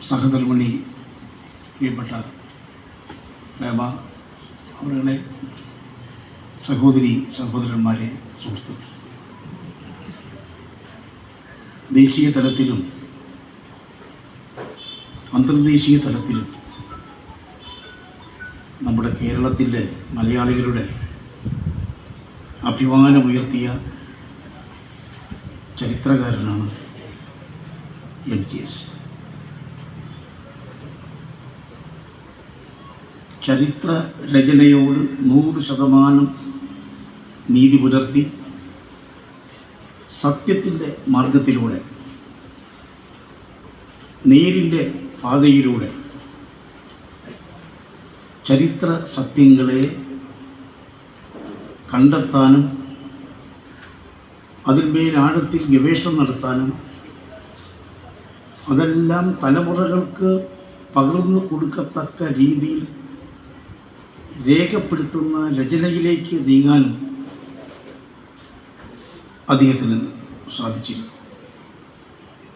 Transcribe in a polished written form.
സഹധർമ്മിണി പ്രിയപ്പെട്ട പ്രേമ അവരുടെ സഹോദരന്മാരെ, സുഹൃത്തുക്കൾ, ദേശീയ തലത്തിലും അന്തർദേശീയ തലത്തിലും നമ്മുടെ കേരളത്തിലെ മലയാളികളുടെ അഭിമാനമുയർത്തിയ ചരിത്രകാരനാണ് MGS. ചരിത്ര രചനയോട് 100% നീതി പുലർത്തി സത്യത്തിൻ്റെ മാർഗത്തിലൂടെ, നേരിൻ്റെ പാതയിലൂടെ ചരിത്ര സത്യങ്ങളെ കണ്ടെത്താനും അതിന്മേൽ ആഴത്തിൽ ഗവേഷണം നടത്താനും അതെല്ലാം തലമുറകൾക്ക് പകർന്നു കൊടുക്കത്തക്ക രീതിയിൽ രേഖപ്പെടുത്തുന്ന രചനയിലേക്ക് നീങ്ങാനും അദ്ദേഹത്തിന് സാധിച്ചിരുന്നു.